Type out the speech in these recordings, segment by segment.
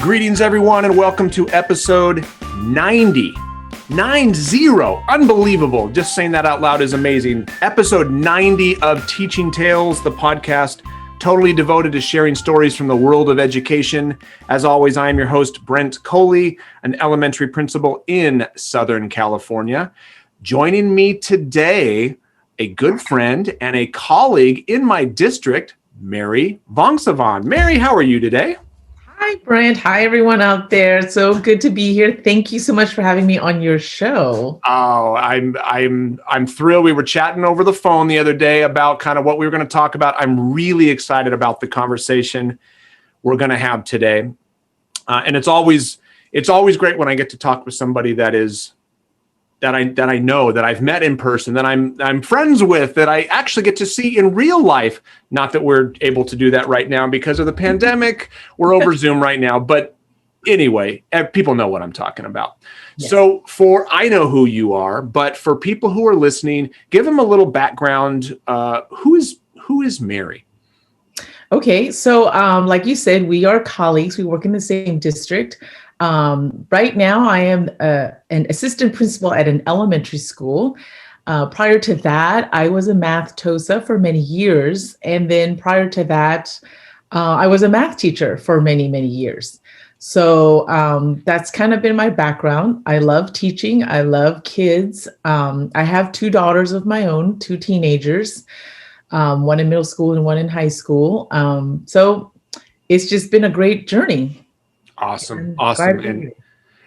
Greetings, everyone, and welcome to episode 90. 90. Unbelievable. Just saying that out loud is amazing. Episode 90 of Teaching Tales, the podcast totally devoted to sharing stories from the world of education. As always, I am your host, Brent Coley, an elementary principal in Southern California. Joining me today, a good friend and a colleague in my district, Mary Vongsavanh. Mary, how are you today? Hi, Brent. Hi, everyone out there. So good to be here. Thank you so much for having me on your show. Oh, I'm thrilled. We were chatting over the phone the other day about kind of what we were going to talk about. I'm really excited about the conversation we're going to have today. And it's always great when I get to talk with somebody that I know, that I've met in person, that I'm friends with, that I actually get to see in real life. Not that we're able to do that right now because of the pandemic. We're over Zoom right now. But anyway, people know what I'm talking about. Yes. So I know who you are, but for people who are listening, give them a little background. Who is Mary? Okay, so like you said, we are colleagues. We work in the same district. Right now, I am an assistant principal at an elementary school. Prior to that, I was a math TOSA for many years. And then prior to that, I was a math teacher for many, many years. So that's kind of been my background. I love teaching. I love kids. I have two daughters of my own, two teenagers, one in middle school and one in high school. So it's just been a great journey. Awesome.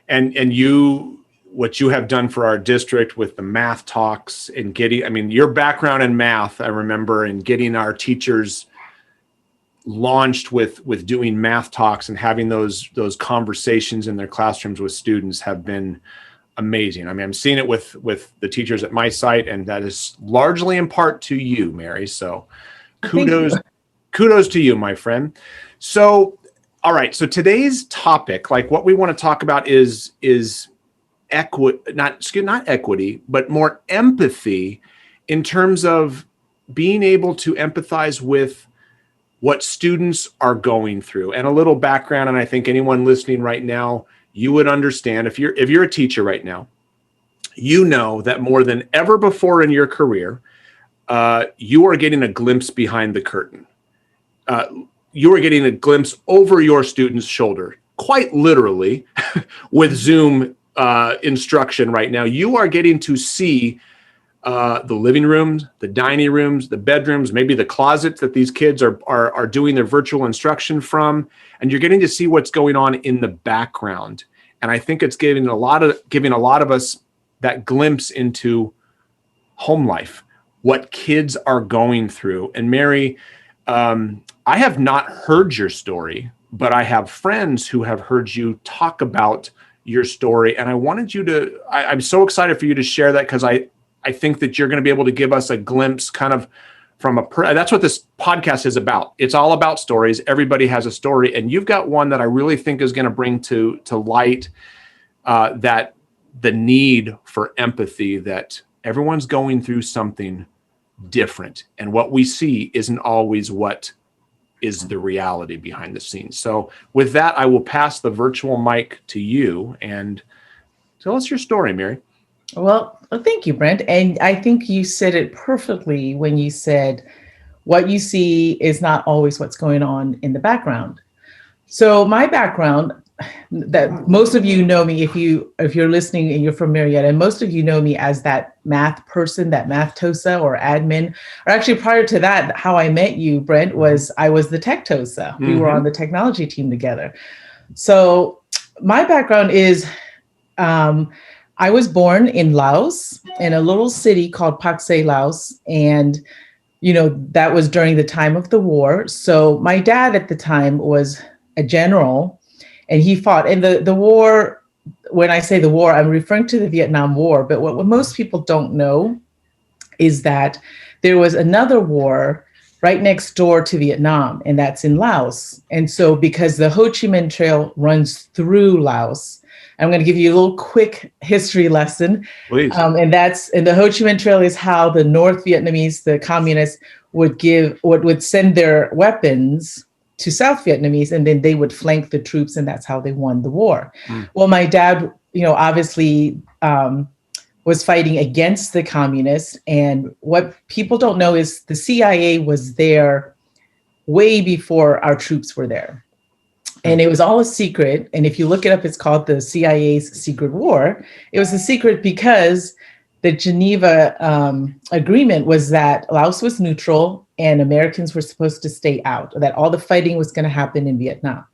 And you, what you have done for our district with the math talks and your background in math, I remember, and getting our teachers launched with doing math talks and having those conversations in their classrooms with students have been amazing. I mean, I'm seeing it with the teachers at my site, and that is largely in part to you, Mary. So kudos to you, my friend. So, all right. So today's topic, like what we want to talk about is not equity, but more empathy in terms of being able to empathize with what students are going through. And a little background, and I think anyone listening right now, you would understand if you're a teacher right now, you know that more than ever before in your career, you are getting a glimpse behind the curtain. You are getting a glimpse over your student's shoulder, quite literally, with Zoom instruction right now. You are getting to see the living rooms, the dining rooms, the bedrooms, maybe the closets that these kids are doing their virtual instruction from, and you're getting to see what's going on in the background. And I think it's giving a lot of us that glimpse into home life, what kids are going through. And Mary, I have not heard your story, but I have friends who have heard you talk about your story. And I wanted you to, I'm so excited for you to share that, because I think that you're going to be able to give us a glimpse kind of from that's what this podcast is about. It's all about stories. Everybody has a story. And you've got one that I really think is going to bring to light that the need for empathy, that everyone's going through something different. And what we see isn't always what is the reality behind the scenes. So with that, I will pass the virtual mic to you and tell us your story, Mary. Well, thank you, Brent. And I think you said it perfectly when you said what you see is not always what's going on in the background. So my background, that most of you know me, if you're listening and you're from Marietta, most of you know me as that math person, that math TOSA or admin. Or actually, prior to that, how I met you, Brent, was I was the tech TOSA. We were on the technology team together. So my background is I was born in Laos, in a little city called Pak Se, Laos. And, that was during the time of the war. So my dad at the time was a general, and he fought. And the war, when I say the war, I'm referring to the Vietnam War. But what most people don't know is that there was another war right next door to Vietnam, and that's in Laos. And so because the Ho Chi Minh Trail runs through Laos, I'm going to give you a little quick history lesson. Please. And the Ho Chi Minh Trail is how the North Vietnamese, the communists, would send their weapons to South Vietnamese, and then they would flank the troops, and that's how they won the war. Mm. Well, my dad, obviously was fighting against the communists. And what people don't know is the CIA was there way before our troops were there. And it was all a secret. And if you look it up, it's called the CIA's Secret War. It was a secret because the Geneva Agreement was that Laos was neutral and Americans were supposed to stay out, that all the fighting was going to happen in Vietnam.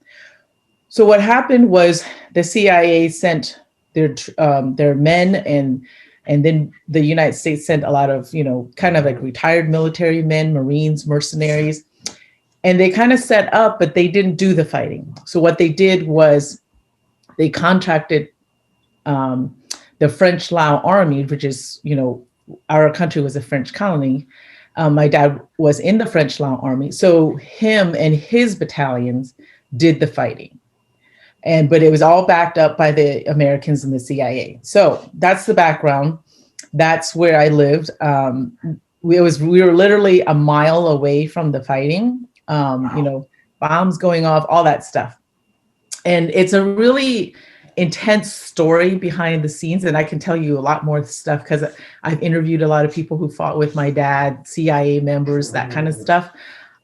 So what happened was the CIA sent their men, and then the United States sent a lot of, kind of like retired military men, Marines, mercenaries. And they kind of set up, but they didn't do the fighting. So what they did was they contracted the French Lao army, which is, our country was a French colony. My dad was in the French Lao army. So him and his battalions did the fighting. But it was all backed up by the Americans and the CIA. So that's the background. That's where I lived. We were literally a mile away from the fighting. Bombs going off, all that stuff. And it's a really intense story behind the scenes. And I can tell you a lot more stuff because I've interviewed a lot of people who fought with my dad, CIA members, that kind of stuff.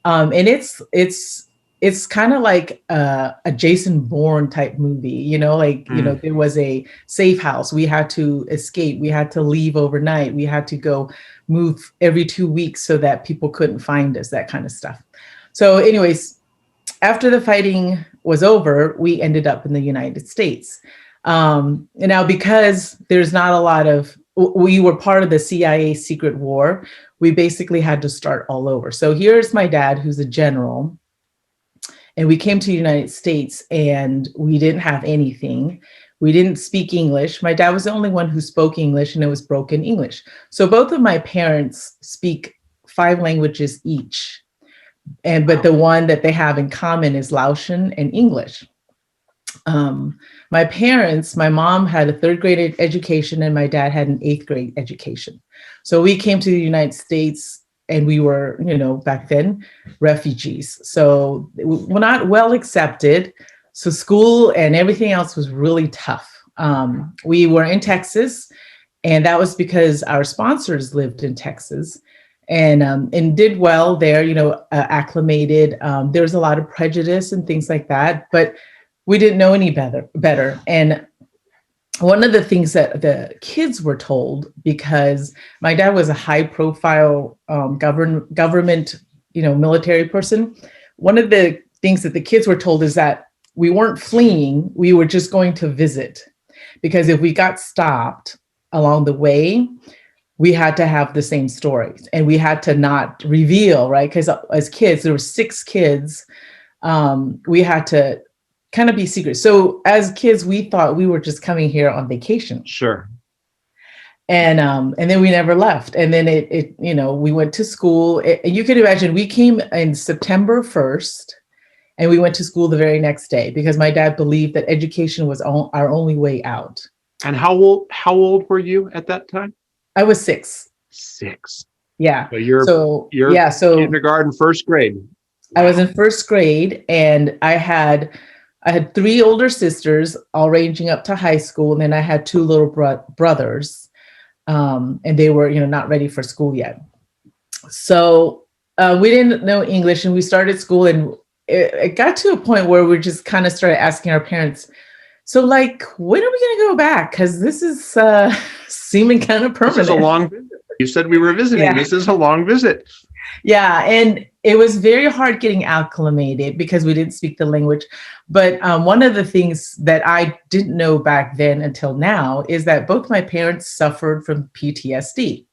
And it's kind of like a Jason Bourne type movie, there was a safe house. We had to escape. We had to leave overnight. We had to go move every 2 weeks so that people couldn't find us, that kind of stuff. So anyways, after the fighting was over, we ended up in the United States. And now because there's not a lot of, we were part of the CIA secret war, we basically had to start all over. So here's my dad, who's a general. And we came to the United States and we didn't have anything. We didn't speak English. My dad was the only one who spoke English, and it was broken English. So both of my parents speak 5 languages each. But the one that they have in common is Laotian and English. My mom had a 3rd grade education and my dad had an 8th grade education. So we came to the United States and we were, back then, refugees. So we're not well accepted. So school and everything else was really tough. We were in Texas, and that was because our sponsors lived in Texas. And did well there, acclimated. There was a lot of prejudice and things like that, but we didn't know any better. And one of the things that the kids were told, because my dad was a high profile government, military person. One of the things that the kids were told is that we weren't fleeing, we were just going to visit. Because if we got stopped along the way, we had to have the same stories and we had to not reveal, right? Because as kids, there were 6 kids. We had to kind of be secret. So as kids, we thought we were just coming here on vacation. Sure. And then we never left. And then we went to school. And you can imagine we came in September 1st and we went to school the very next day because my dad believed that education was our only way out. And how old were you at that time? I was 6. 6. Yeah. So you're kindergarten, 1st grade. I was in 1st grade, and I had 3 older sisters, all ranging up to high school, and then I had 2 little brothers, and they were, not ready for school yet. So we didn't know English, and we started school, and it got to a point where we just kind of started asking our parents, so like, when are we going to go back? Because this is seeming kind of permanent. This is a long visit. You said we were visiting. Yeah. This is a long visit. Yeah. And it was very hard getting acclimated because we didn't speak the language. But one of the things that I didn't know back then until now is that both my parents suffered from PTSD.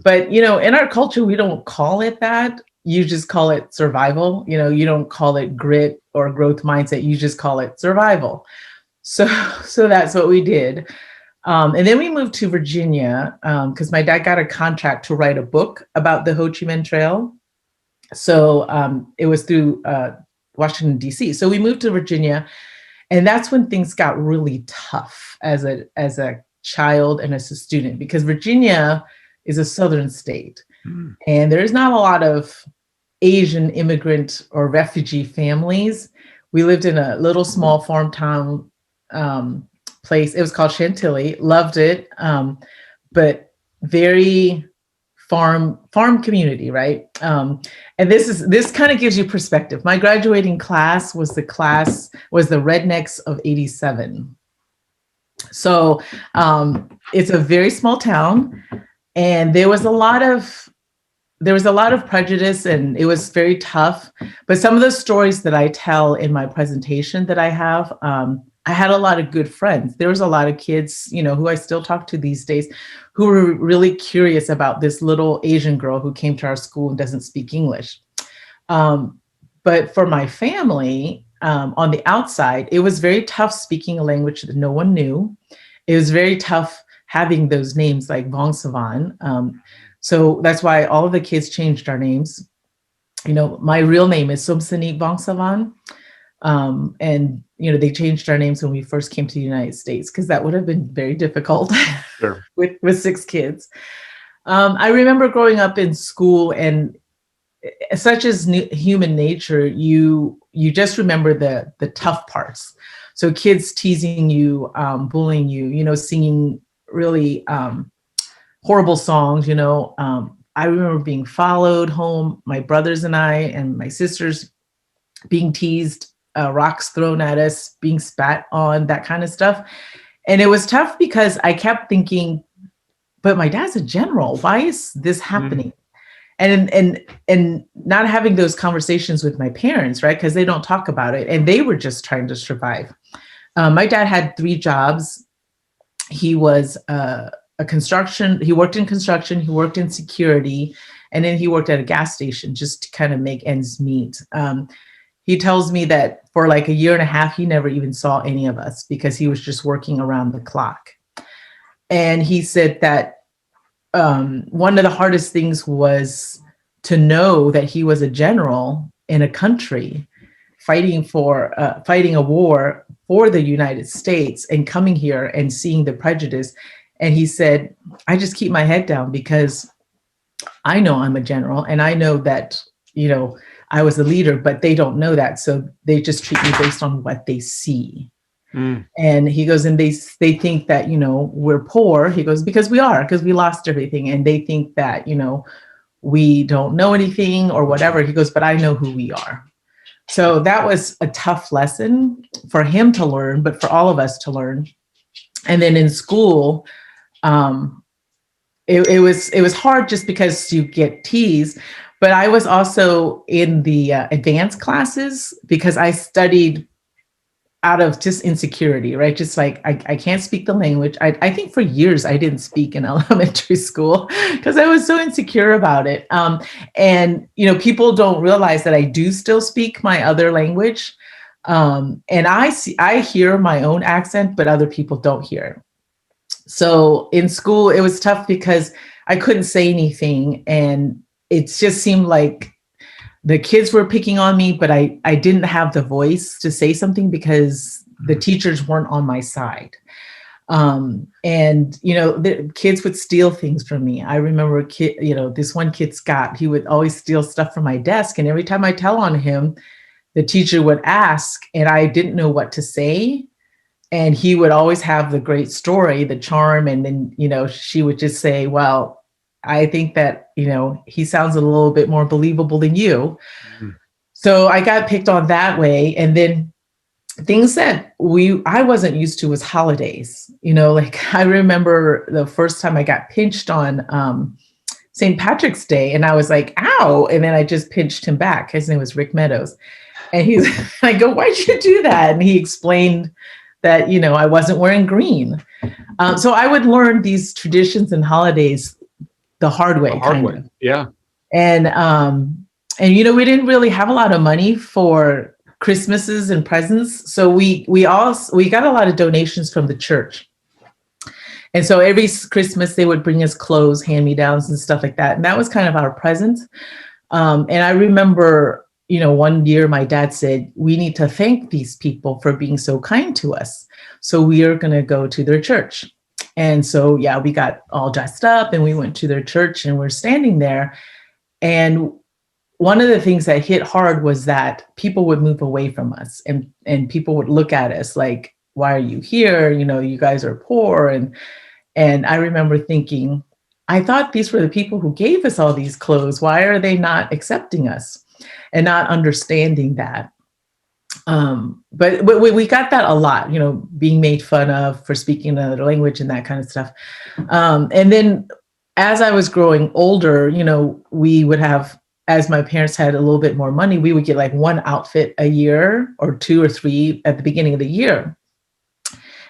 But, in our culture, we don't call it that. You just call it survival. You don't call it grit or growth mindset. You just call it survival. So that's what we did. And then we moved to Virginia because my dad got a contract to write a book about the Ho Chi Minh Trail. So it was through Washington, D.C. So we moved to Virginia, and that's when things got really tough as a child and as a student, because Virginia is a southern state. And there's not a lot of Asian immigrant or refugee families. We lived in a little small farm town place. It was called Chantilly. Loved it, but very farm community, right? And this kind of gives you perspective. My graduating class was the rednecks of '87. So it's a very small town, and there was a lot of prejudice, and it was very tough. But some of the stories that I tell in my presentation that I have, I had a lot of good friends. There was a lot of kids, who I still talk to these days, who were really curious about this little Asian girl who came to our school and doesn't speak English. But for my family, on the outside, it was very tough speaking a language that no one knew. It was very tough having those names like Vongsavanh. So that's why all of the kids changed our names. My real name is Sumsanik Vongsavanh. And, they changed our names when we first came to the United States, because that would have been very difficult. Sure. with 6 kids. I remember growing up in school, and such as human nature, you just remember the tough parts. So kids teasing you, bullying you, singing really horrible songs. I remember being followed home, my brothers and I and my sisters being teased, rocks thrown at us, being spat on, that kind of stuff. And it was tough because I kept thinking, but my dad's a general. Why is this happening? And not having those conversations with my parents, right? Because they don't talk about it, and they were just trying to survive. My dad had 3 jobs. He was he worked in construction, he worked in security, and then he worked at a gas station just to kind of make ends meet. He tells me that for like a year and a half, he never even saw any of us because he was just working around the clock. And he said that one of the hardest things was to know that he was a general in a country fighting a war for the United States, and coming here and seeing the prejudice. And he said, I just keep my head down because I know I'm a general, and I know that, I was a leader, but they don't know that. So they just treat me based on what they see. And he goes, and they think that, we're poor. He goes, because we lost everything. And they think that, we don't know anything or whatever. He goes, but I know who we are. So that was a tough lesson for him to learn, but for all of us to learn. And then in school, it was hard just because you get teased. But I was also in the advanced classes because I studied out of just insecurity, right? Just like, I can't speak the language. I think for years I didn't speak in elementary school because I was so insecure about it. And, people don't realize that I do still speak my other language. And I hear my own accent, but other people don't hear it. So in school, it was tough because I couldn't say anything. And it just seemed like the kids were picking on me, but I didn't have the voice to say something because the teachers weren't on my side. And, the kids would steal things from me. I remember this one kid, Scott, he would always steal stuff from my desk. And every time I tell on him, the teacher would ask, and I didn't know what to say. And he would always have the great story, the charm. And then, she would just say, well, I think that, he sounds a little bit more believable than you. Mm-hmm. So I got picked on that way. And then things that I wasn't used to was holidays. Like I remember the first time I got pinched on St. Patrick's Day, and I was like, ow. And then I just pinched him back. His name was Rick Meadows. And I go, why'd you do that? And he explained that, I wasn't wearing green. So I would learn these traditions and holidays the hard way. Yeah. And we didn't really have a lot of money for Christmases and presents. So we got a lot of donations from the church. And so every Christmas they would bring us clothes, hand-me-downs and stuff like that. And that was kind of our present. And I remember, one year my dad said, we need to thank these people for being so kind to us. So we are going to go to their church. And so, we got all dressed up and we went to their church, and we're standing there. And one of the things that hit hard was that people would move away from us, and people would look at us like, why are you here? You know, you guys are poor. And I remember thinking, I thought these were the people who gave us all these clothes. Why are they not accepting us and not understanding that? But we got that a lot, you know, being made fun of for speaking another language and that kind of stuff. And then as I was growing older, you know, we would have, as my parents had a little bit more money, we would get like one outfit a year or two or three at the beginning of the year.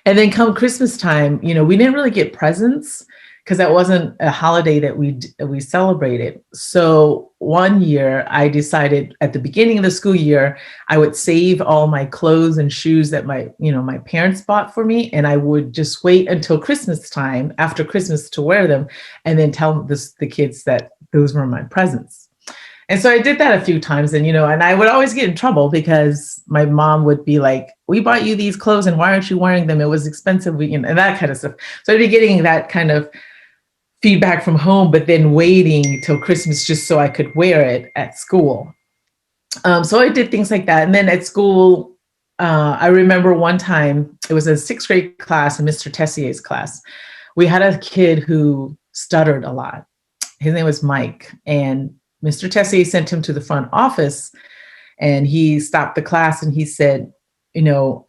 And then come Christmas time, you know, we didn't really get presents because that wasn't a holiday that we celebrated. So one year I decided at the beginning of the school year, I would save all my clothes and shoes that my parents bought for me. And I would just wait until Christmas time, after Christmas, to wear them, and then tell the kids that those were my presents. And so I did that a few times, and I would always get in trouble because my mom would be like, "We bought you these clothes, and why aren't you wearing them? It was expensive," and that kind of stuff. So I'd be getting that kind of feedback from home, but then waiting till Christmas just so I could wear it at school. So I did things like that, and then at school, I remember one time it was a sixth grade class, in Mr. Tessier's class. We had a kid who stuttered a lot. His name was Mike, and Mr. Tessier sent him to the front office, and he stopped the class and he said,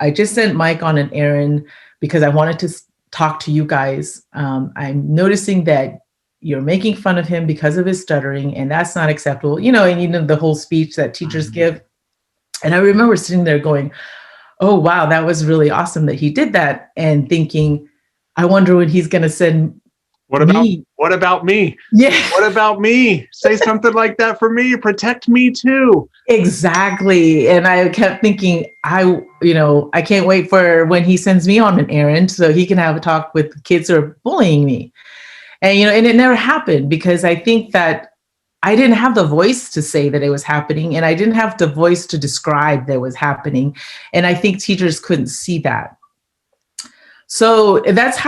"I just sent Mike on an errand because I wanted to talk to you guys. I'm noticing that you're making fun of him because of his stuttering, and that's not acceptable." And the whole speech that teachers give. And I remember sitting there going, "Oh, wow, that was really awesome that he did that," and thinking, I wonder when he's going to send What about me. Yeah. What about me? Say something like that for me. Protect me too. Exactly. And I kept thinking, I can't wait for when he sends me on an errand so he can have a talk with the kids who are bullying me. And and it never happened because I think that I didn't have the voice to say that it was happening, and I didn't have the voice to describe that it was happening. And I think teachers couldn't see that. So that's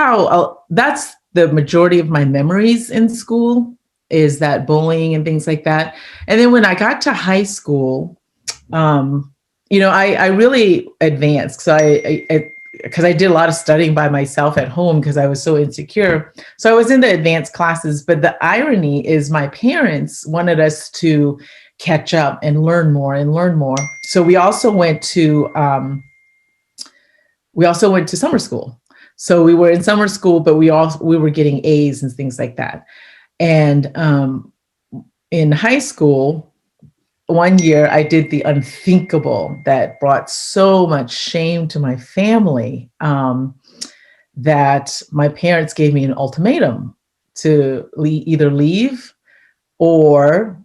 the majority of my memories in school, is that bullying and things like that. And then when I got to high school, I really advanced. So because I did a lot of studying by myself at home because I was so insecure. So I was in the advanced classes, but the irony is my parents wanted us to catch up and learn more and learn more. So we also went to summer school. So we were in summer school, but we were getting A's and things like that. And in high school, one year I did the unthinkable that brought so much shame to my family, that my parents gave me an ultimatum to either leave or,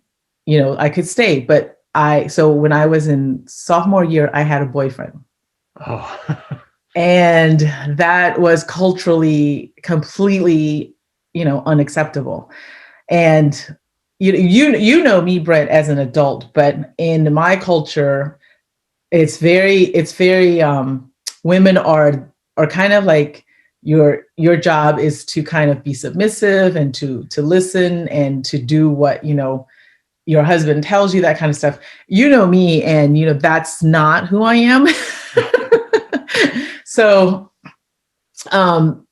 I could stay. But so when I was in sophomore year, I had a boyfriend. Oh. And that was culturally completely, unacceptable. And you know me, Brett, as an adult, but in my culture, it's very women are kind of like your job is to kind of be submissive and to listen and to do what your husband tells you, that kind of stuff. Me, and that's not who I am. So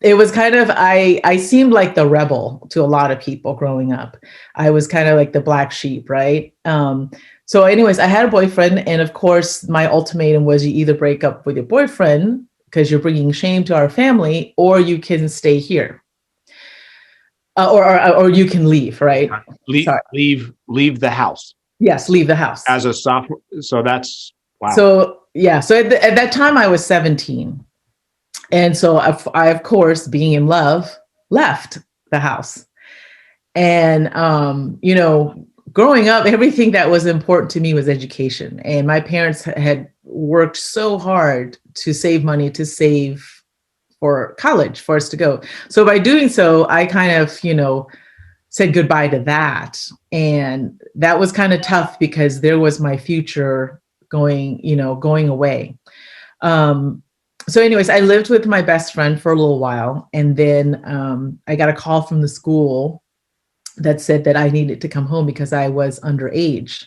it was kind of, I seemed like the rebel to a lot of people growing up. I was kind of like the black sheep, right? So anyways, I had a boyfriend. And of course, my ultimatum was you either break up with your boyfriend because you're bringing shame to our family, or you can stay here. Or you can leave, right? Leave the house. Yes, leave the house. As a sophomore. So that's, wow. So yeah, so at that time I was 17. And so I, of course, being in love, left the house. And, growing up, everything that was important to me was education. And my parents had worked so hard to save money, to save for college for us to go. So by doing so, I kind of, said goodbye to that. And that was kind of tough because there was my future going away. So anyways, I lived with my best friend for a little while. And then I got a call from the school that said that I needed to come home because I was underage,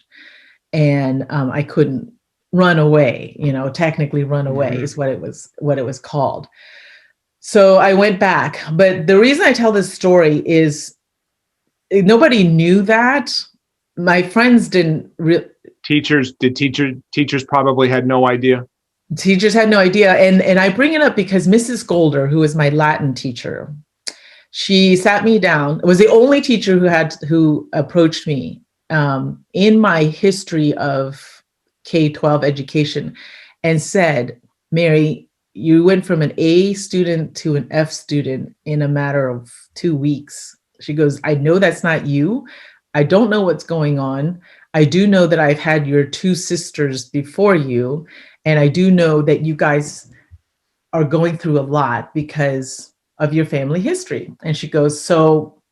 and I couldn't run away. Technically run away is what it was called. So I went back. But the reason I tell this story is nobody knew that. My friends didn't. Teachers probably had no idea. Teachers had no idea, and I bring it up because Mrs. Golder, who was my Latin teacher, she sat me down. It was the only teacher who approached me in my history of K-12 education and said, "Mary, you went from an A student to an F student in a matter of 2 weeks." She goes, "I know that's not you. I don't know what's going on. I do know that I've had your two sisters before you, and I do know that you guys are going through a lot because of your family history." And she goes, "So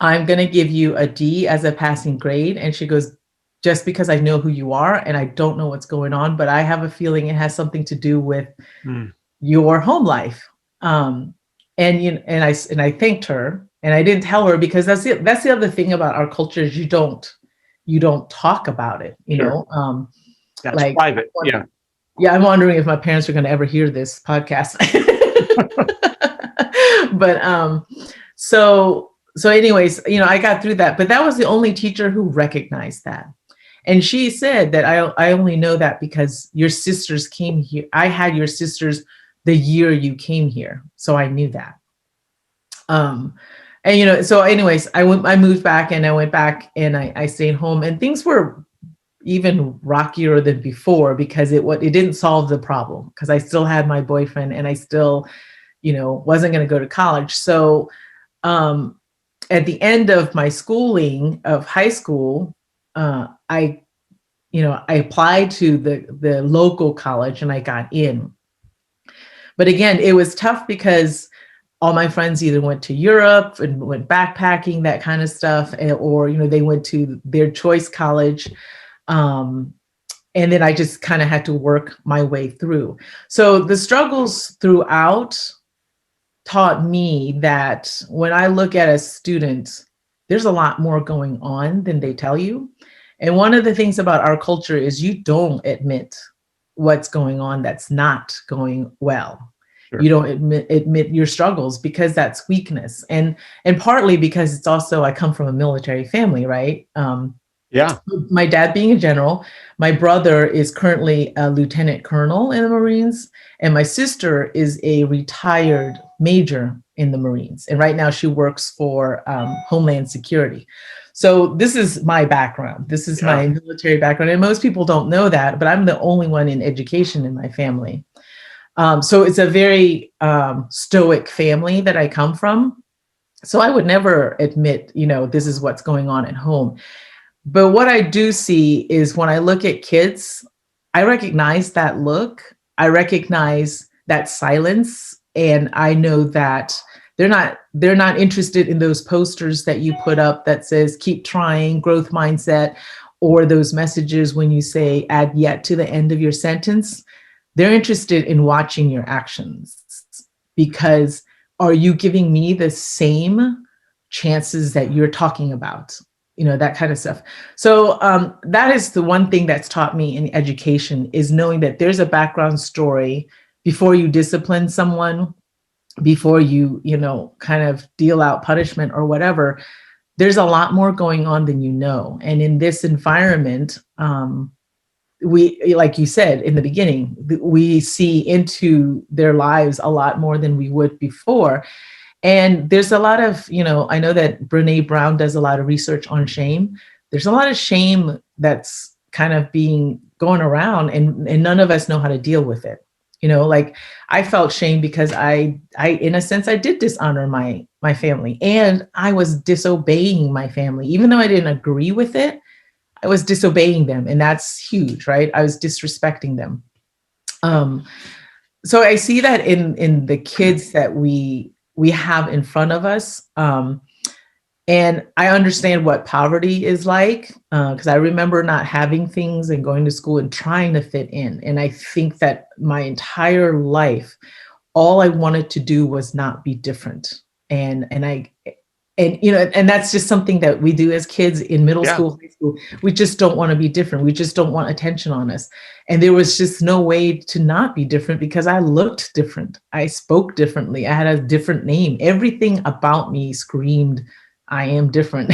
I'm going to give you a D as a passing grade." And she goes, "Just because I know who you are and I don't know what's going on, but I have a feeling it has something to do with your home life." And I thanked her, and I didn't tell her because that's the other thing about our culture is you don't talk about it, Sure. That's like private. Yeah. Yeah, I'm wondering if my parents are going to ever hear this podcast. But so anyways, I got through that, but that was the only teacher who recognized that. And she said that I only know that because your sisters came here. I had your sisters the year you came here, so I knew that. And so anyways, I moved back, and I went back, and I stayed home, and things were even rockier than before because it didn't solve the problem, because I still had my boyfriend, and I still wasn't going to go to college. So at the end of my schooling of high school, I applied to the local college, and I got in. But again, it was tough because all my friends either went to Europe and went backpacking, that kind of stuff, or they went to their choice college. And then I just kind of had to work my way through. So the struggles throughout taught me that when I look at a student, there's a lot more going on than they tell you. And one of the things about our culture is you don't admit what's going on that's not going well. Sure. You don't admit your struggles because that's weakness. And partly because it's also, I come from a military family, right? Yeah. My dad being a general, my brother is currently a lieutenant colonel in the Marines, and my sister is a retired major in the Marines. And right now she works for Homeland Security. So this is my background. This is my military background. And most people don't know that, but I'm the only one in education in my family. So it's a very stoic family that I come from. So I would never admit, this is what's going on at home. But what I do see is when I look at kids, I recognize that look, I recognize that silence, and I know that they're not interested in those posters that you put up that says keep trying, growth mindset, or those messages when you say add yet to the end of your sentence. They're interested in watching your actions, because are you giving me the same chances that you're talking about? That kind of stuff. So that is the one thing that's taught me in education, is knowing that there's a background story before you discipline someone, before you, kind of deal out punishment or whatever. There's a lot more going on than you know. And in this environment, we, like you said in the beginning, we see into their lives a lot more than we would before. And there's a lot of, I know that Brene Brown does a lot of research on shame. There's a lot of shame that's kind of going around, and none of us know how to deal with it. Like I felt shame because I in a sense, I did dishonor my family, and I was disobeying my family. Even though I didn't agree with it, I was disobeying them. And that's huge, right? I was disrespecting them. So I see that in the kids that we have in front of us. And I understand what poverty is like, because I remember not having things and going to school and trying to fit in. And I think that my entire life, all I wanted to do was not be different. And And and that's just something that we do as kids in middle Yeah. school, high school. We just don't want to be different. We just don't want attention on us. And there was just no way to not be different because I looked different. I spoke differently. I had a different name. Everything about me screamed, I am different.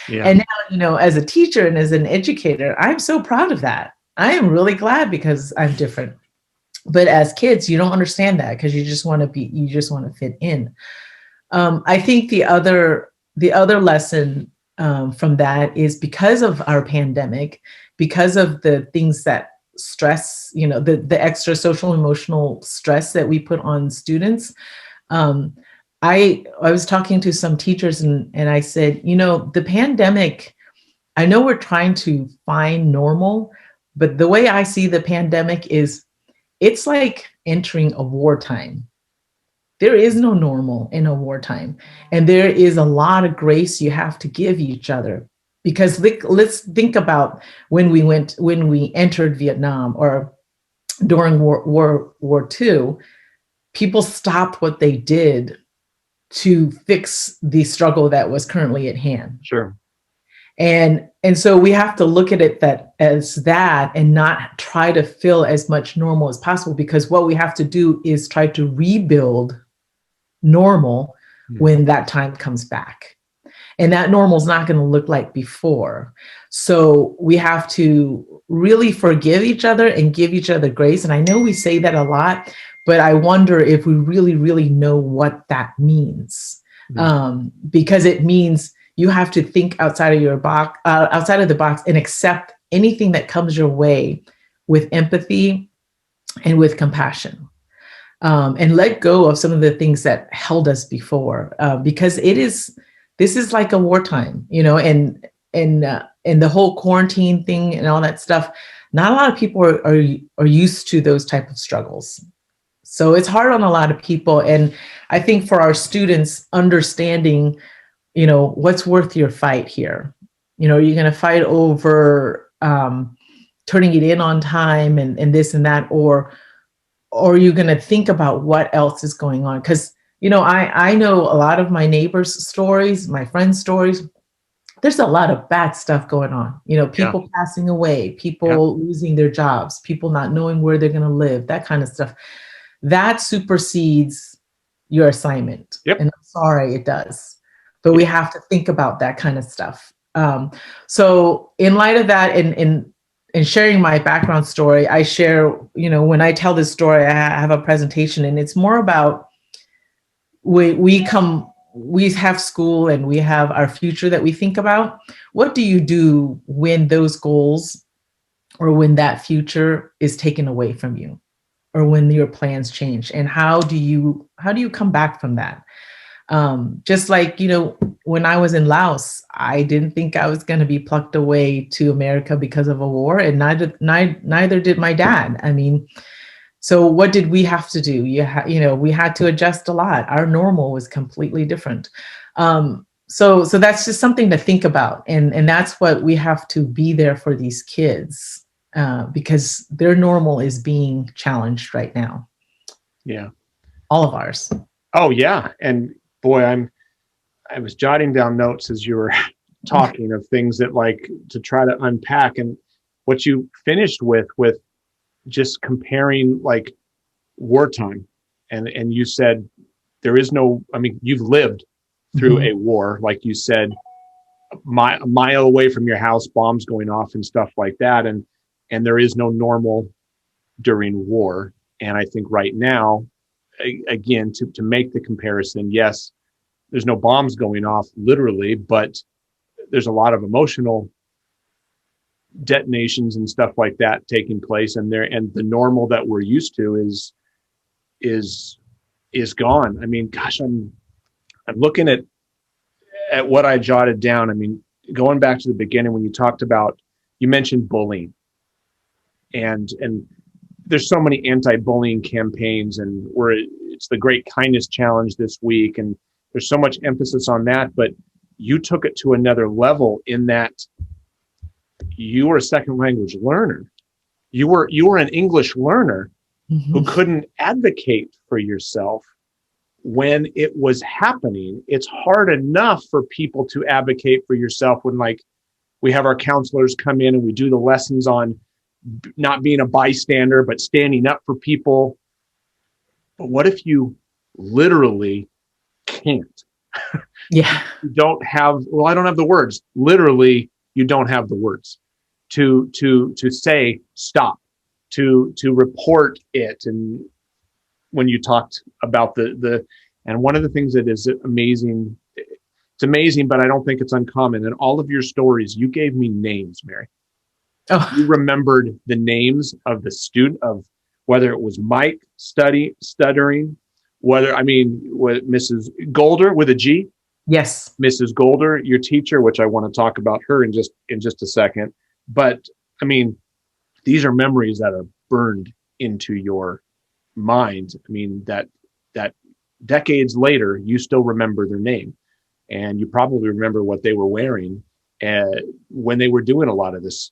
Yeah. And now, as a teacher and as an educator, I'm so proud of that. I am really glad because I'm different. But as kids, you don't understand that because you just want to fit in. I think the other lesson from that is because of our pandemic, because of the things that stress, the extra social emotional stress that we put on students. Um, I was talking to some teachers and I said, the pandemic, I know we're trying to find normal, but the way I see the pandemic is it's like entering a wartime. There is no normal in a wartime. And there is a lot of grace you have to give each other. Because let's think about when we entered Vietnam or during War II, people stopped what they did to fix the struggle that was currently at hand. Sure. And so we have to look at it as that and not try to feel as much normal as possible, because what we have to do is try to rebuild normal when that time comes back. And that normal is not going to look like before. So we have to really forgive each other and give each other grace. And I know we say that a lot, but I wonder if we really, really know what that means. Because it means you have to think outside of the box and accept anything that comes your way with empathy and with compassion. And let go of some of the things that held us before, because this is like a wartime, and the whole quarantine thing and all that stuff. Not a lot of people are used to those type of struggles, so it's hard on a lot of people. And I think for our students, understanding, what's worth your fight here. You're going to fight over turning it in on time and this and that, or you're going to think about what else is going on. Because, I know a lot of my neighbors' stories, my friends' stories. There's a lot of bad stuff going on. People passing away, people losing their jobs, people not knowing where they're going to live, that kind of stuff. That supersedes your assignment. Yep. And I'm sorry, it does. But we have to think about that kind of stuff. So in light of that, and sharing my background story, I share, when I tell this story, I have a presentation, and it's more about we have school and we have our future that we think about. What do you do when those goals or when that future is taken away from you, or when your plans change? And how do you come back from that? Just like, when I was in Laos, I didn't think I was going to be plucked away to America because of a war, and neither did my dad. I mean, so what did we have to do? We had to adjust a lot. Our normal was completely different. So that's just something to think about, and that's what we have to be there for these kids, because their normal is being challenged right now. Yeah. All of ours. Oh yeah, and boy, I was jotting down notes as you were talking of things that to try to unpack, and what you finished with just comparing wartime, and you said there is no, I mean, you've lived through a war, like you said, a mile away from your house, bombs going off and stuff like that, and there is no normal during war. And I think right now, again, to make the comparison, yes, there's no bombs going off literally, but there's a lot of emotional detonations and stuff like that taking place, and the normal that we're used to is gone. I mean, gosh, I'm looking at what I jotted down. I mean, going back to the beginning when you mentioned bullying, and there's so many anti-bullying campaigns, and it's the Great Kindness Challenge this week, and there's so much emphasis on that. But you took it to another level in that you were a second language learner. You were an English learner who couldn't advocate for yourself when it was happening, it's hard enough for people to advocate for yourself when, like, we have our counselors come in and we do the lessons on not being a bystander, but standing up for people. But what if you literally can't? Yeah. You don't have, well, I don't have the words. Literally, you don't have the words to say stop, to report it. And when you talked about and one of the things that is amazing, it's amazing, but I don't think it's uncommon. In all of your stories, you gave me names, Mary. Oh, You remembered the names of the student, of whether it was Mike stuttering, what Mrs. Golder with a G, yes. Mrs. Golder, your teacher, which I want to talk about her in just a second. But I mean, these are memories that are burned into your mind. I mean, that decades later, you still remember their name, and you probably remember what they were wearing when they were doing a lot of this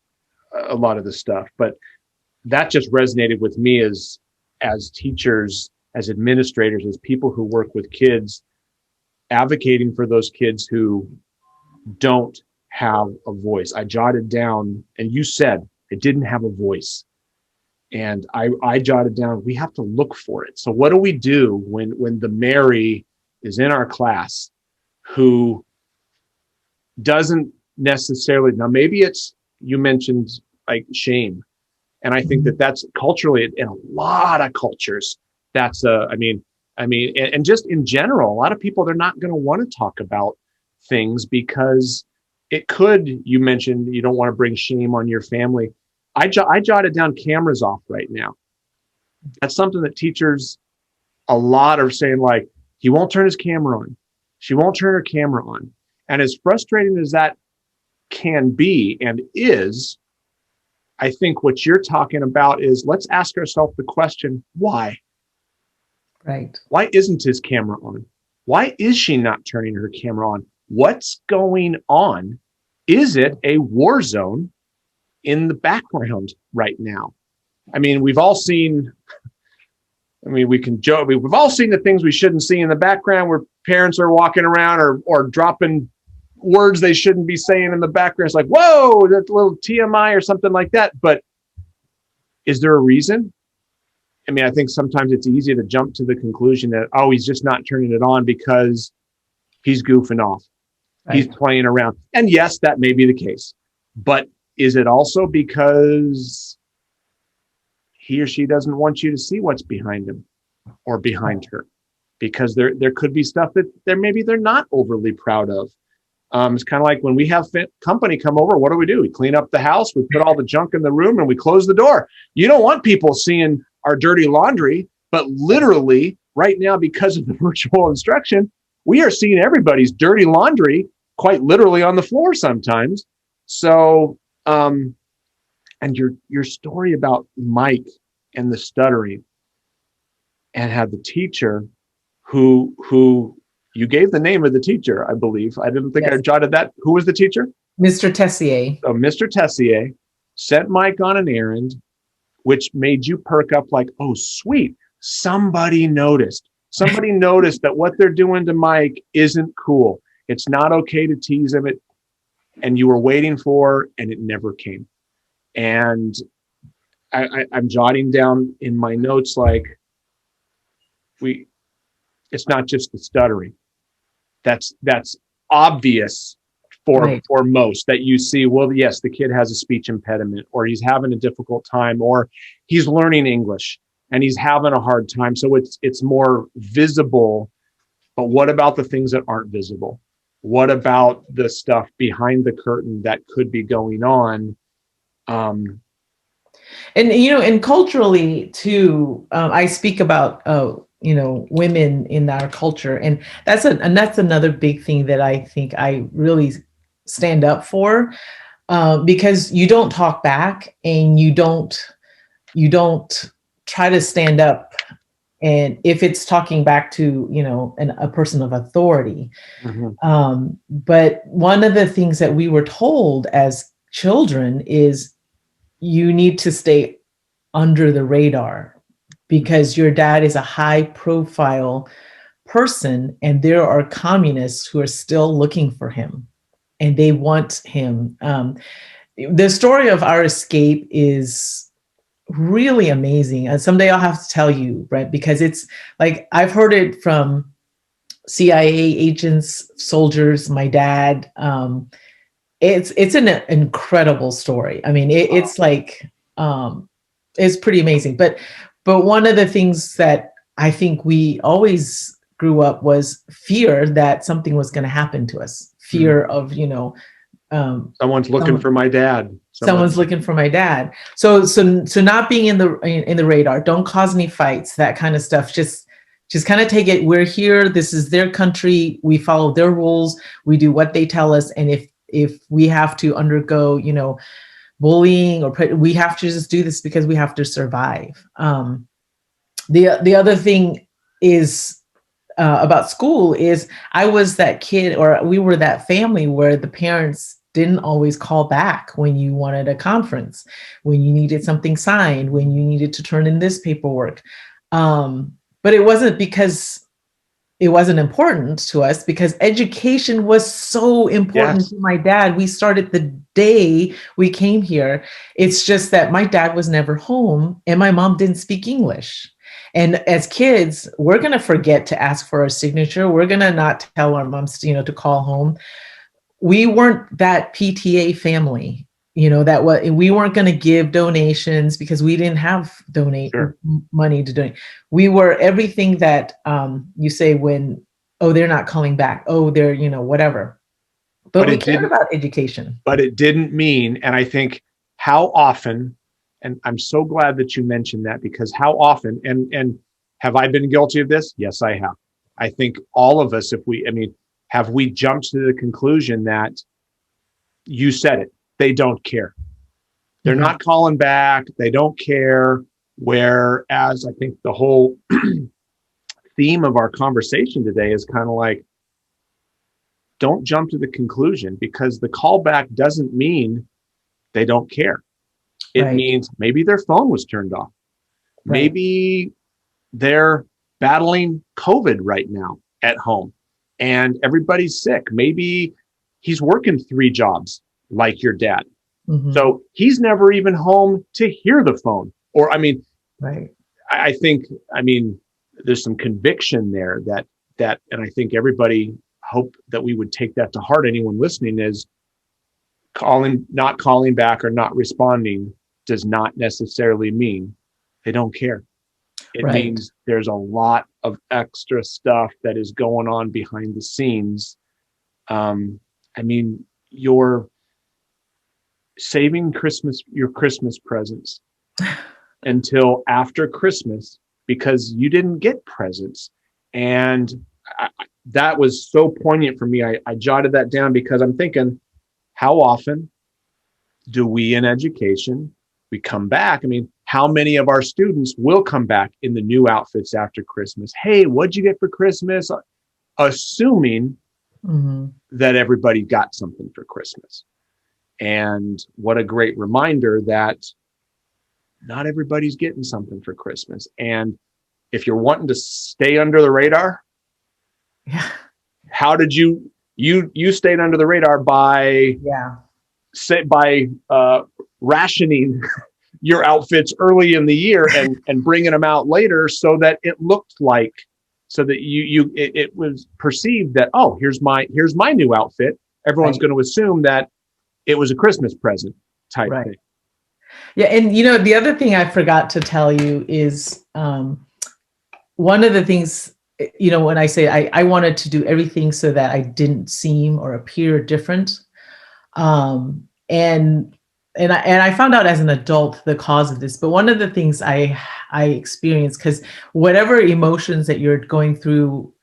stuff. But that just resonated with me as teachers, as administrators, as people who work with kids, advocating for those kids who don't have a voice. I jotted down, and you said it didn't have a voice. And I jotted down, we have to look for it. So what do we do when the Mary is in our class who doesn't necessarily, now maybe it's, you mentioned like shame. And I think that's culturally, in a lot of cultures, that's and just in general, a lot of people, they're not going to want to talk about things because it could, you mentioned you don't want to bring shame on your family. I jotted down cameras off right now. That's something that teachers, a lot are saying, like, he won't turn his camera on. She won't turn her camera on. And as frustrating as that can be and is, I think what you're talking about is, let's ask ourselves the question, why? Right. Why isn't his camera on? Why is she not turning her camera on? What's going on? Is it a war zone in the background right now? I mean, we've all seen, we can joke, we've all seen the things we shouldn't see in the background, where parents are walking around or dropping words they shouldn't be saying in the background. It's like, whoa, that's a little TMI or something like that. But is there a reason? I mean, I think sometimes it's easy to jump to the conclusion that, oh, he's just not turning it on because he's goofing off. Right. He's playing around. And yes, that may be the case. But is it also because he or she doesn't want you to see what's behind him or behind her? Because there could be stuff that they're not overly proud of. It's kind of like when we have company come over, what do? We clean up the house, we put all the junk in the room, and we close the door. You don't want people seeing our dirty laundry, but literally right now, because of the virtual instruction, we are seeing everybody's dirty laundry quite literally on the floor sometimes. So, and your story about Mike and the stuttering, and had the teacher who you gave the name of the teacher, I believe. I didn't think I jotted that. Who was the teacher? Mr. Tessier. So Mr. Tessier sent Mike on an errand, which made you perk up like, oh, sweet. Somebody noticed. Somebody noticed that what they're doing to Mike isn't cool. It's not okay to tease him. And you were waiting for, and it never came. And I'm jotting down in my notes, like, it's not just the stuttering. That's obvious for most, that you see, well, yes, the kid has a speech impediment, or he's having a difficult time, or he's learning English and he's having a hard time. So it's more visible. But what about the things that aren't visible? What about the stuff behind the curtain that could be going on? And, and culturally too, I speak about, women in our culture. And that's another big thing that I think I really stand up for, because you don't talk back, and you don't try to stand up. And if it's talking back to, a person of authority. Mm-hmm. But one of the things that we were told as children is you need to stay under the radar, because your dad is a high profile person, and there are communists who are still looking for him, and they want him. The story of our escape is really amazing. And someday I'll have to tell you, Brett, because it's like I've heard it from CIA agents, soldiers, my dad. It's an incredible story. I mean, it's like it's pretty amazing. But one of the things that I think we always grew up was fear that something was going to happen to us. Fear of, someone's looking for my dad. Someone's looking for my dad. So not being in the radar, don't cause any fights, that kind of stuff. Just kind of take it. We're here. This is their country. We follow their rules. We do what they tell us. And if we have to undergo, bullying, or we have to just do this because we have to survive. The other thing is about school is I was that kid, or we were that family where the parents didn't always call back when you wanted a conference, when you needed something signed, when you needed to turn in this paperwork. But it wasn't because it wasn't important to us, because education was so important to my dad. We started the day we came here. It's just that my dad was never home and my mom didn't speak English. And as kids, we're going to forget to ask for a signature. We're going to not tell our moms, to call home. We weren't that PTA family, that we weren't going to give donations because we didn't have money to donate. We were everything that you say when, they're not calling back. They're, whatever. But we cared about education. But it didn't mean, and I think how often, and I'm so glad that you mentioned that, because how often, and have I been guilty of this? Yes, I have. I think all of us, have we jumped to the conclusion that you said it, they don't care. They're not calling back. They don't care. Whereas I think the whole theme of our conversation today is kind of like, don't jump to the conclusion, because the callback doesn't mean they don't care. It means maybe their phone was turned off. Maybe they're battling COVID right now at home and everybody's sick. Maybe he's working 3 jobs like your dad. So he's never even home to hear the phone. Or, I think, there's some conviction there that, and I think everybody hope that we would take that to heart. Anyone listening is not calling back or not responding does not necessarily mean they don't care. It means there's a lot of extra stuff that is going on behind the scenes. You're saving your Christmas presents until after Christmas because you didn't get presents. And that was so poignant for me. I jotted that down because I'm thinking, how often do we in education, we come back? How many of our students will come back in the new outfits after Christmas? Hey, what'd you get for Christmas? Assuming that everybody got something for Christmas. And what a great reminder that not everybody's getting something for Christmas. And if you're wanting to stay under the radar, how did you stayed under the radar by rationing your outfits early in the year and bringing them out later so that it looked like, so that it was perceived that, here's my new outfit. Everyone's going to assume that it was a Christmas present type thing. Yeah. And, the other thing I forgot to tell you is one of the things, when I say I wanted to do everything so that I didn't seem or appear different. And I found out as an adult the cause of this. But one of the things I experienced, because whatever emotions that you're going through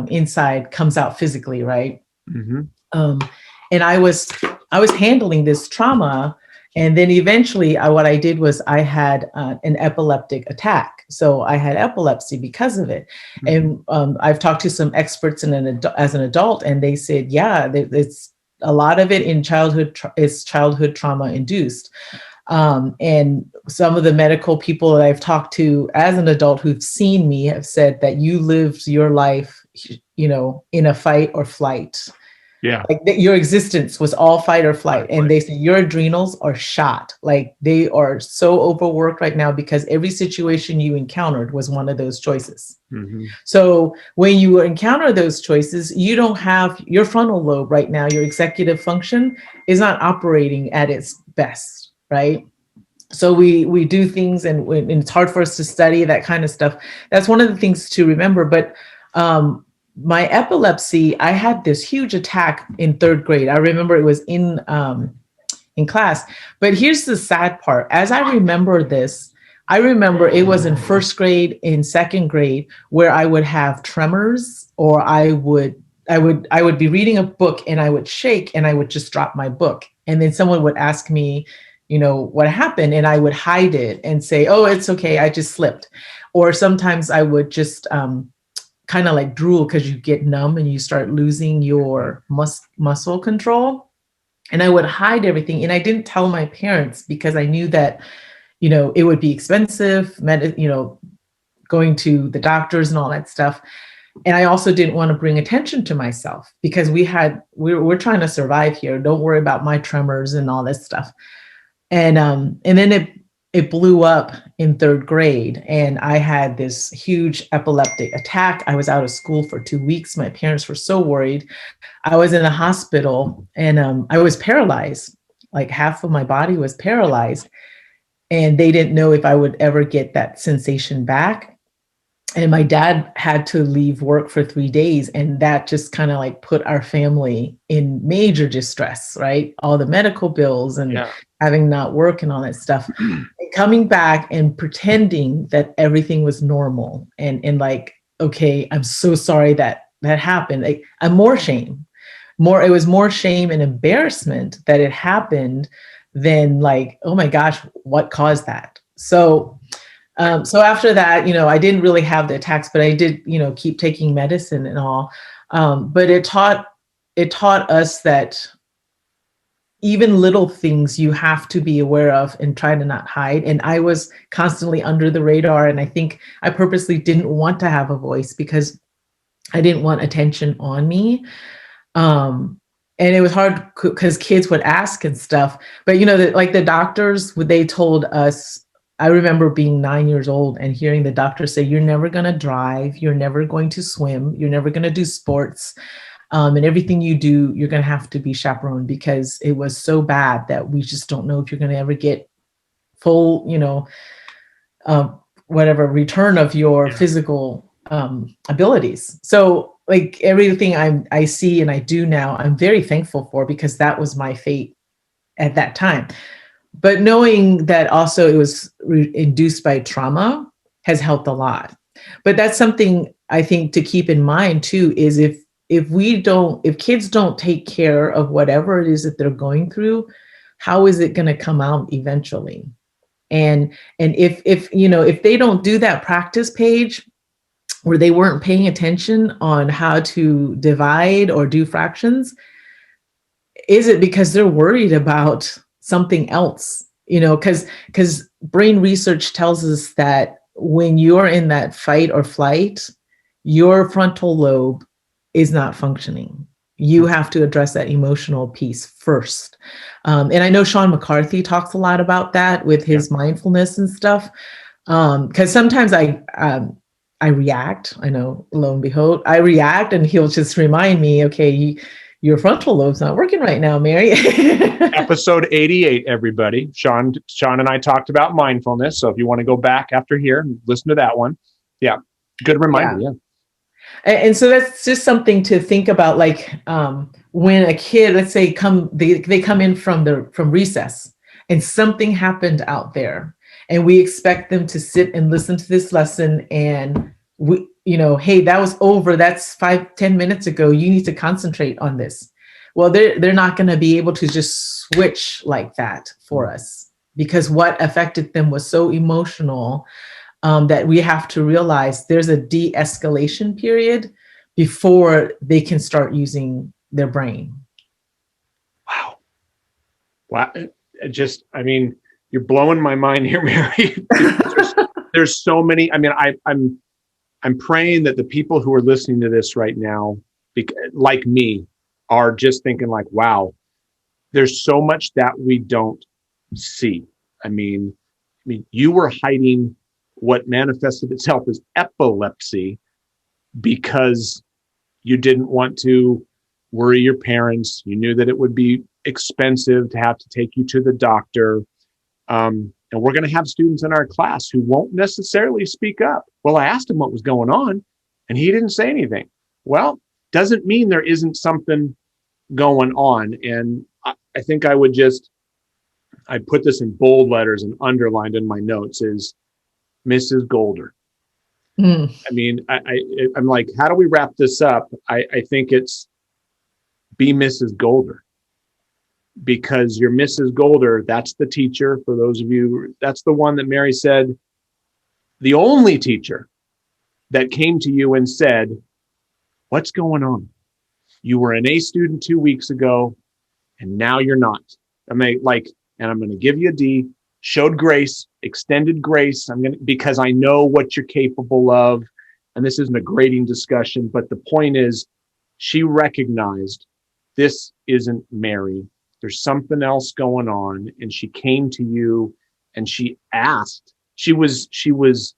inside comes out physically, right? And I was handling this trauma, and then eventually what I did was I had an epileptic attack. So I had epilepsy because of it. And I've talked to some experts as an adult, and they said, it's a lot of it in childhood is childhood trauma induced. And some of the medical people that I've talked to as an adult who've seen me have said that you lived your life in a fight or flight. Yeah. Like your existence was all fight or flight. And Right. they say your adrenals are shot. Like they are so overworked right now because every situation you encountered was one of those choices. Mm-hmm. So when you encounter those choices, you don't have your frontal lobe right now, your executive function is not operating at its best, right? So we do things and it's hard for us to study that kind of stuff. That's one of the things to remember. But my epilepsy, I had this huge attack in third grade. I remember it was in class. But here's the sad part. As I remember this, I remember it was in first grade, in second grade, where I would have tremors, or I would be reading a book and I would shake and I would just drop my book. And then someone would ask me, what happened? And I would hide it and say, oh, it's okay, I just slipped. Or sometimes I would just kind of like drool because you get numb and you start losing your muscle control. And I would hide everything. And I didn't tell my parents because I knew that, it would be expensive, going to the doctors and all that stuff. And I also didn't want to bring attention to myself because we're trying to survive here. Don't worry about my tremors and all this stuff. And then it blew up in third grade, and I had this huge epileptic attack. I was out of school for 2 weeks. My parents were so worried. I was in a hospital, and I was paralyzed. Like half of my body was paralyzed, and they didn't know if I would ever get that sensation back. And my dad had to leave work for 3 days, and that just kind of like put our family in major distress, right? All the medical bills and having not work and all that stuff. And coming back and pretending that everything was normal and like, okay, I'm so sorry that happened. Like, I'm more shame. It was more shame and embarrassment that it happened than like, oh my gosh, what caused that? So after that, I didn't really have the attacks, but I did, keep taking medicine and all. But it taught us that even little things you have to be aware of and try to not hide. And I was constantly under the radar. And I think I purposely didn't want to have a voice because I didn't want attention on me. And it was hard because kids would ask and stuff. But, like the doctors, they told us, I remember being 9 years old and hearing the doctor say, you're never going to drive, you're never going to swim, you're never going to do sports. And everything you do, you're going to have to be chaperoned because it was so bad that we just don't know if you're going to ever get full, whatever return of your physical abilities. So like everything I see and I do now, I'm very thankful for because that was my fate at that time. But knowing that also it was induced by trauma has helped a lot. But that's something I think to keep in mind too, is if kids don't take care of whatever it is that they're going through, how is it going to come out eventually? And if they don't do that practice page where they weren't paying attention on how to divide or do fractions, is it because they're worried about something else? Because brain research tells us that when you're in that fight or flight, your frontal lobe is not functioning. You have to address that emotional piece first. And I know Sean McCarthy talks a lot about that with his mindfulness and stuff. Because sometimes I react. I know, lo and behold, I react, and he'll just remind me, okay, your frontal lobe's not working right now, Mary. Episode 88, everybody. Sean and I talked about mindfulness. So if you want to go back after here and listen to that one. Yeah. Good reminder. Yeah. And so that's just something to think about. Like when a kid, let's say they come in from recess and something happened out there and we expect them to sit and listen to this lesson and hey, that was over. That's 5-10 minutes ago. You need to concentrate on this. Well, they're not going to be able to just switch like that for us because what affected them was so emotional that we have to realize there's a de-escalation period before they can start using their brain. Wow. You're blowing my mind here, Mary. There's so many. I'm I'm praying that the people who are listening to this right now, like me, are just thinking like, wow, there's so much that we don't see. I mean, you were hiding what manifested itself as epilepsy because you didn't want to worry your parents. You knew that it would be expensive to have to take you to the doctor. And we're going to have students in our class who won't necessarily speak up. Well, I asked him what was going on, and he didn't say anything. Well, doesn't mean there isn't something going on. And I think I put this in bold letters and underlined in my notes is Mrs. Golder. Mm. I mean, I'm like, how do we wrap this up? I think it's be Mrs. Golder, because you're Mrs. Golder. That's the teacher. For those of you, that's the one that Mary said, the only teacher that came to you and said, what's going on? You were an A student 2 weeks ago, and now you're not. And I'm going to give you a D. Showed grace, extended grace. Because I know what you're capable of. And this isn't a grading discussion, but the point is, she recognized this isn't Mary. There's something else going on. And she came to you and she asked. She was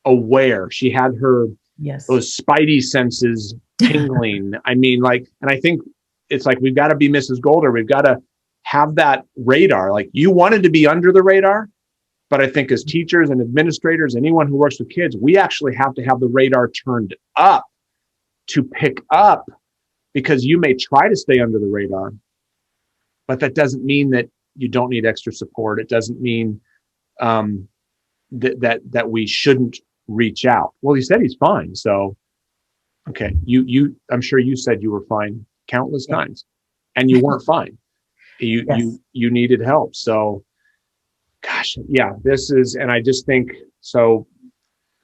aware. She had those spidey senses tingling. I mean, and I think it's like, we've got to be Mrs. Golder. We've got to have that radar. Like, you wanted to be under the radar, but I think as teachers and administrators, anyone who works with kids, we actually have to have the radar turned up to pick up, because you may try to stay under the radar, but that doesn't mean that you don't need extra support. It doesn't mean that we shouldn't reach out. Well, he said he's fine. So, okay. I'm sure you said you were fine countless times, and you weren't fine. You needed help. So, gosh, yeah, and I just think, so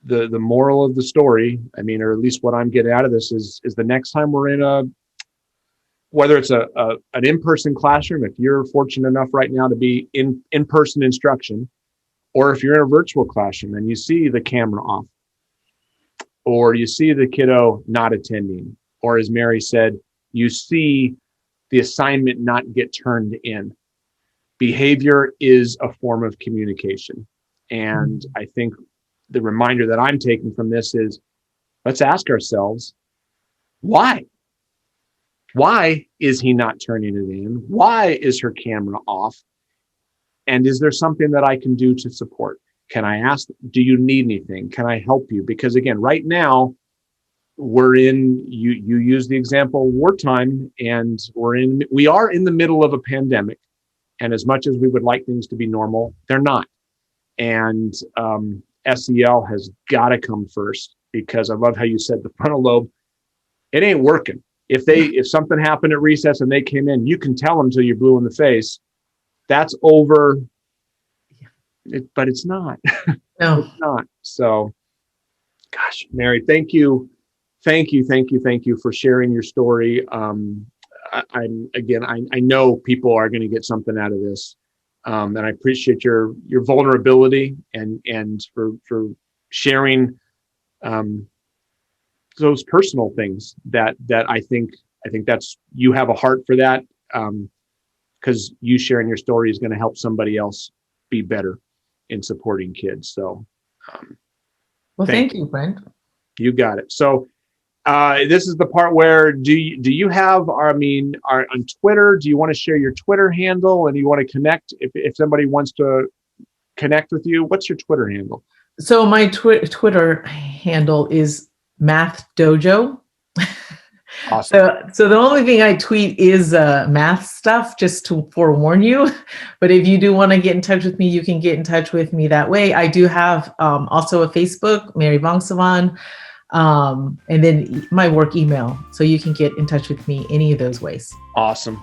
the moral of the story, I mean, or at least what I'm getting out of this is the next time we're in whether it's an in-person classroom, if you're fortunate enough right now to be in-person instruction, or if you're in a virtual classroom and you see the camera off, or you see the kiddo not attending, or as Mary said, you see the assignment not get turned in. Behavior is a form of communication. And I think the reminder that I'm taking from this is, let's ask ourselves, why? Why is he not turning it in? Why is her camera off? And is there something that I can do to support? Can I ask, do you need anything? Can I help you? Because again, right now, you use the example of wartime, and we are in the middle of a pandemic. And as much as we would like things to be normal, they're not. And SEL has got to come first, because I love how you said the frontal lobe, it ain't working. If something happened at recess and they came in, you can tell them till you're blue in the face, that's over. But it's not. No, it's not. So, gosh, Mary, thank you for sharing your story. I know people are going to get something out of this, and I appreciate your vulnerability and for sharing those personal things that I think that's, you have a heart for that, because you sharing your story is going to help somebody else be better in supporting kids. So, well, thank you, Brent. You got it. So. This is the part where do you have on Twitter, do you want to share your Twitter handle, and you want to connect if somebody wants to connect with you? What's your Twitter handle? So my Twitter handle is Math Dojo. Awesome. So the only thing I tweet is math stuff, just to forewarn you. But if you do want to get in touch with me, you can get in touch with me that way. I do have also a Facebook, Mary Vongsavanh. And then my work email, so you can get in touch with me any of those ways. Awesome.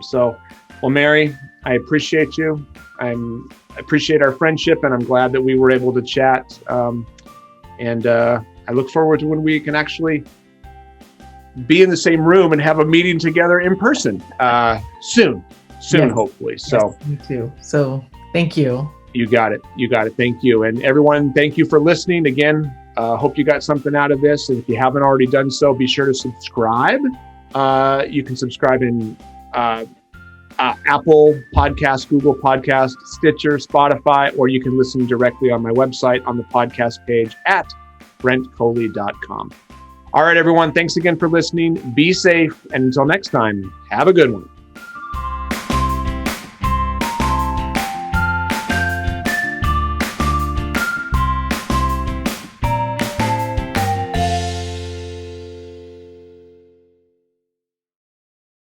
So, well, Mary, I appreciate you. I appreciate our friendship, and I'm glad that we were able to chat. And I look forward to when we can actually be in the same room and have a meeting together in person soon, yes. Hopefully. So, yes, me too. So thank you. You got it. Thank you. And everyone, thank you for listening. Again, Hope you got something out of this. And if you haven't already done so, be sure to subscribe. You can subscribe in Apple Podcast, Google Podcast, Stitcher, Spotify, or you can listen directly on my website on the podcast page at brentcoley.com. All right, everyone. Thanks again for listening. Be safe. And until next time, have a good one.